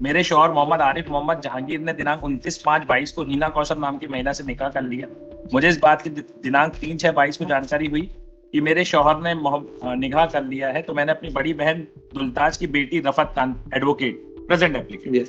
मेरे शौहर मोहम्मद आरिफ मोहम्मद जहांगीर ने दिनांक 29/5/22 को हीना कौशल नाम की महिला से निकाह कर लिया। मुझे इस बात की दिनांक 3/6/22 को जानकारी हुई कि मेरे शौहर ने निकाह कर लिया है, तो मैंने अपनी बड़ी बहन दुल्ताज की बेटी Rafat Khan advocate present applicant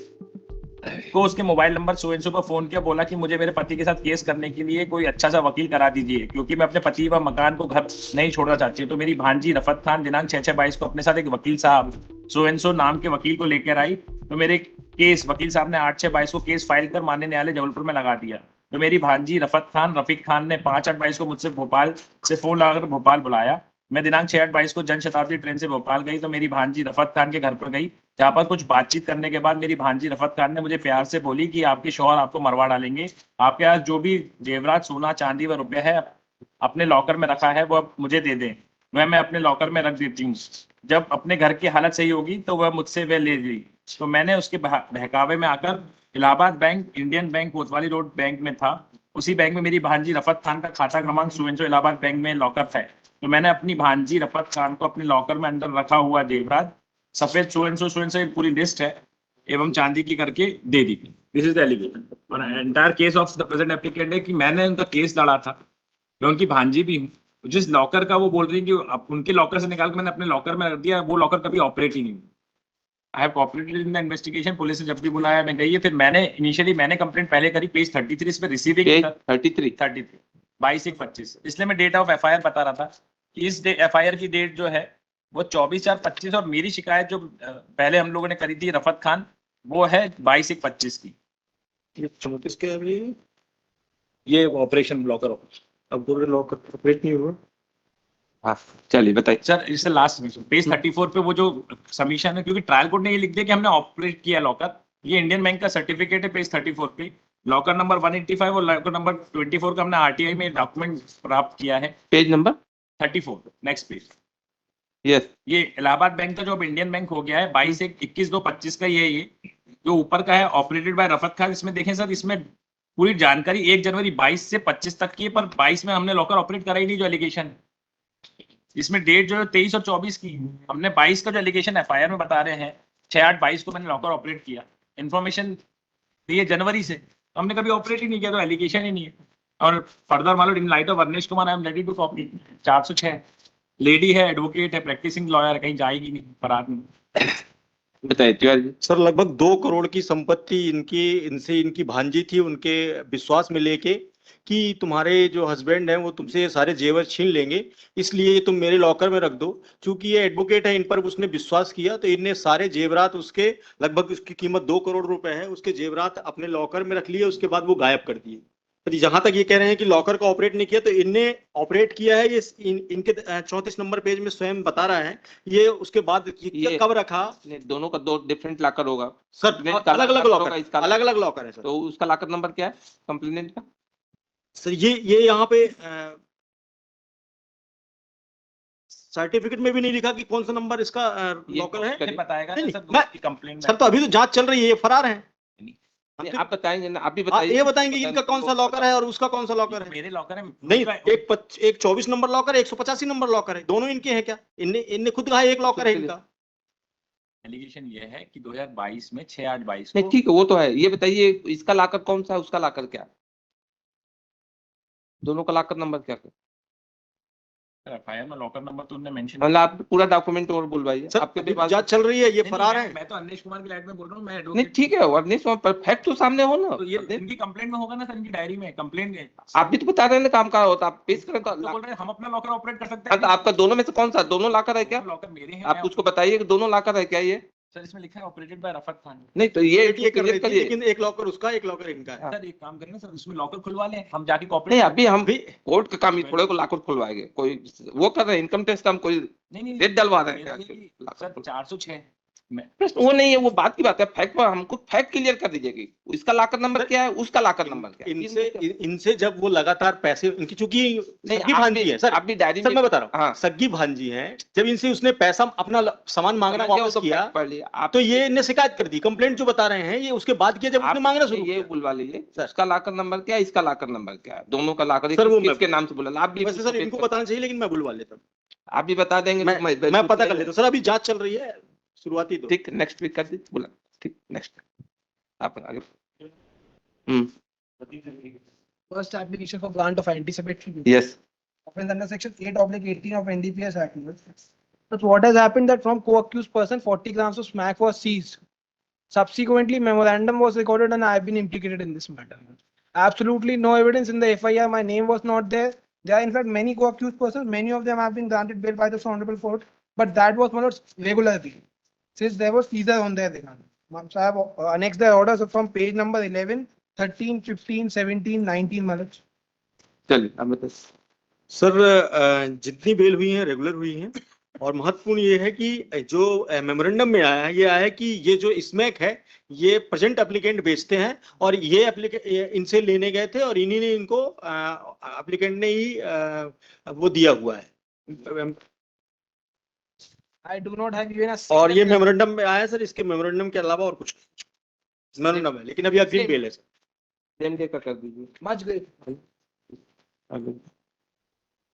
को उसके mobile number so and so पर फोन किया, बोला कि मुझे मेरे पति के साथ केस करने के लिए कोई अच्छा सा वकील करा दीजिए, क्योंकि मैं अपने पति व मकान को घर नहीं छोड़ना चाहती। तो मेरी भांजी रफत खान दिनांक 6/6/22 को अपने साथ एक वकील साहब सो एंड सो नाम के वकील को लेकर आई। तो मेरे केस वकील साहब ने 8/6/22 को केस फाइल कर माननीय न्यायालय जबलपुर में लगा दिया। तो मेरी भांजी रफत खान रफीक खान ने 5/8/22 को मुझसे भोपाल से फोन लगाकर भोपाल बुलाया। मैं दिनांक 6/8/22 को जनशताब्दी ट्रेन से भोपाल गई, तो मेरी भांजी रफत खान के घर पर गई, जहां पर कुछ बातचीत करने के बाद मेरी भांजी रफत खान ने मुझे प्यार से बोली कि आपके शौहर आपको मरवा डालेंगे, आपके पास जो भी जेवरात सोना चांदी व रुपया है अपने लॉकर में रखा है वो अब मुझे दे दें, मैं अपने लॉकर में रख देती हूँ, जब अपने घर की हालत सही होगी तो वह मुझसे वह ले ली। तो मैंने उसके बहकावे में आकर इलाहाबाद बैंक, इंडियन बैंक, कोतवाली रोड बैंक में था, उसी बैंक में मेरी भांजी रफत खान का खाता क्रमांक सुवेंजो इलाहाबाद बैंक में लॉकर है। तो मैंने अपनी भांजी रफत खान को अपने लॉकर में अंदर रखा हुआ जेवरात सफेद सो पूरी लिस्ट है एवं चांदी की करके दे दी। दिस इज द एलिगेशन और entire case of the present applicant है कि मैंने उनका केस लड़ा था, मैं उनकी भांजी भी हूँ। जिस लॉकर का वो बोल रही है कि उनके लॉकर से निकाल के मैंने अपने लॉकर में रख दिया, वो लॉकर कभी ऑपरेट ही नहीं। I have cooperated in the investigation, police ने जब भी बुलाया मैं गई है। फिर मैंने इनिशियली कंप्लेंट पहले करी पेज 33 इस पे रिसीविंग 33 22/1/25, इसलिए मैं डेट ऑफ एफआईआर बता रहा था कि इस एफआईआर की डेट जो है वो 24/4/25 और मेरी शिकायत जो पहले हम लोगों ने करी थी रफत खान वो है 22/1/25 की। 34 के अभी ये ऑपरेशन ब्लॉकर अब पूरे लॉकर ऑपरेट नहीं हुआ। हाँ चलिए बताइए सर, इससे लास्ट पेज 34 पे वो जो सबमिशन है, क्योंकि ट्रायल कोर्ट ने ये लिख दिया कि हमने ऑपरेट किया लॉकर, ये इंडियन बैंक का सर्टिफिकेट है पेज 34 पे, लॉकर नंबर 185 और लॉकर नंबर 24 का हमने आरटीआई में डॉक्यूमेंट प्राप्त किया है। Page number 34 next page. Yes ये इलाहाबाद बैंक का जो अब इंडियन बैंक हो गया है 22/1/21/2/25 का ये जो ऊपर का है ऑपरेटेड बाय रफत खान। इसमें देखें सर, इसमें पूरी जानकारी 1 जनवरी 22 से 25 तक की है, पर 22 में हमने लॉकर ऑपरेट करा ही नहीं जो एलिगेशन। इसमें डेट जो है 23 और 24 की, हमने 22 का जो एलिगेशन एफआईआर में बता रहे हैं 6/8/22 को मैंने लॉकर ऑपरेट किया, इन्फॉर्मेशन दी है जनवरी से, हमने कभी ऑपरेट ही नहीं किया, तो एलिगेशन ही नहीं है। और फर्दर मान लो in light of Avnesh Kumar I am ready to copy 406 lady है, एडवोकेट है, प्रैक्टिसिंग लॉयर, कहीं जाएगी नहीं बारात में। बताइए तिवारी जी। सर लगभग 2 करोड़ की संपत्ति इनकी भांजी थी, उनके विश्वास में लेके कि तुम्हारे जो हस्बैंड हैं वो तुमसे ये सारे जेवर छीन लेंगे, इसलिए तुम मेरे लॉकर में रख दो। चूंकि ये एडवोकेट है, इन पर उसने विश्वास किया, तो इनने सारे जेवरात उसके, लगभग उसकी कीमत 2 करोड़ रुपए है, उसके जेवरात अपने लॉकर में रख लिए, उसके बाद वो गायब कर दिए। तो जहां तक ये कह रहे हैं कि लॉकर का ऑपरेट नहीं किया, तो इनने ऑपरेट किया है, ये इनके 34 नंबर पेज में स्वयं बता रहा है। ये उसके बाद ये कब रखा दोनों का 2 डिफरेंट लॉकर होगा सर, अलग अलग लॉकर, अलग अलग लॉकर है सर। तो उसका लॉकर नंबर क्या है कंप्लेनेंट का? सर ये यहाँ पे सर्टिफिकेट में भी नहीं लिखा कि कौन सा नंबर इसका लॉकर है, बताएगा नहीं, सर, मैं कंप्लेंट सर तो अभी तो जांच चल रही है, ये फरार हैं। आप बताएंगे ना, आप भी बताइए। ये बताएंगे कि इनका कौन सा लॉकर है और उसका कौन सा लॉकर है। मेरे लॉकर है नहीं, एक 24 नंबर लॉकर है, 185 नंबर लॉकर है, दोनों इनके हैं क्या? इनने खुद कहा एक लॉकर है इनका। एलिगेशन ये है कि 2022 में 6/8/22 नहीं ठीक है, वो तो है। ये बताइए इसका लॉकर कौन सा है, उसका लॉकर क्या है, दोनों का लॉकर नंबर क्या है? एफआईआर में लॉकर नंबर तो उन्होंने मेंशन, मतलब आप पूरा डॉक्यूमेंट और बुलवाइए। आपके पास जांच चल रही है, ये फरार है। मैं तो अवनेश कुमार की लाइट में बोल रहा हूँ, मैं नहीं ठीक है, अवनेश फैक्ट तो सामने हो ना, तो ये इनकी कंप्लेंट में होगा ना सर, इनकी डायरी में कंप्लेंट है। आप भी तो बता रहे हैं ना काम का होता, आप पेश करें तो बोल रहे हैं हम अपना लॉकर ऑपरेट कर सकते हैं। तो आपका दोनों में से कौन सा, दोनों लॉकर है क्या? लॉकर मेरे हैं, आप उसको बताइए कि दोनों लॉकर है क्या ये? सर इसमें लिखा है ऑपरेटेड बाय रफत खान। नहीं तो ये कर रही थी, लेकिन एक लॉकर उसका, एक लॉकर इनका है। सर एक काम करें ना सर, इसमें लॉकर खुलवा लें, हम जाके कॉपरेट। नहीं अभी हम भी कोर्ट का काम ही थोड़े को लॉकर खुलवाएंगे, कोई वो कर रहे हैं इनकम टैक्स का, हम कोई नहीं रेट डलवा रहे हैं सर 406 प्रश्न वो नहीं है, वो बात की बात है। फैक्ट पर हमको फैक्ट क्लियर कर दीजिए, इसका लॉकर नंबर क्या है, उसका लॉकर नंबर क्या है। इनसे जब वो लगातार पैसे, इनकी चूंकि सगी भांजी है सर, आपकी डायरी सर मैं बता रहा हूँ, हाँ सगी भांजी है, जब इनसे उसने पैसा अपना सामान मांगना वापस किया, तो ये इनने शिकायत कर दी, कंप्लेंट जो बता रहे हैं ये उसके बाद किया जब उसने मांगना शुरू किया। ये बुलवा लीजिए, उसका लॉकर नंबर क्या है, इसका लॉकर नंबर क्या है, दोनों का लॉकर सर वो किसके नाम से बुला। आप भी वैसे सर इनको बताना चाहिए, लेकिन मैं बुलवा लेता हूँ, आप भी बता देंगे, मैं पता कर लेता हूँ सर, अभी जांच चल रही है शुरुआती। ठीक, नेक्स्ट वीक कर दीजिए बुला। ठीक, नेक्स्ट आप आगे। हम्म, First application for grant of anticipatory use. Yes, Offense under section 8/18 of NDPS Act. But what has happened that from co-accused person 40 grams of smack was seized. Subsequently, memorandum was recorded and I have been implicated in this matter. Absolutely no evidence in the FIR. My name was not there. There are in fact many co-accused persons. Many of them have been granted bail by the honorable court. But that was not regularly. Since there was seizure on there. So I have annexed the orders from page number 11, 13, 15, 17, 19. Manoj. चलिए अब बताइए। Sir जितनी bell हुई है regular हुई हैं और महत्वपूर्ण ये है कि जो मेमोरेंडम में आया है ये आया है कि ये जो स्मैक है ये प्रेजेंट एप्लीकेंट बेचते हैं और ये इनसे लेने गए थे और इन्हीं ने इनको एप्लीकेंट ने ही वो दिया हुआ है I do not have even a और ये single- मेमोरेंडम में आया है सर। इसके मेमोरेंडम के अलावा और कुछ मेमोरेंडम है लेकिन अभी अग्रिम बेल है सर। जेएमके का कर दीजिए much great. आगे।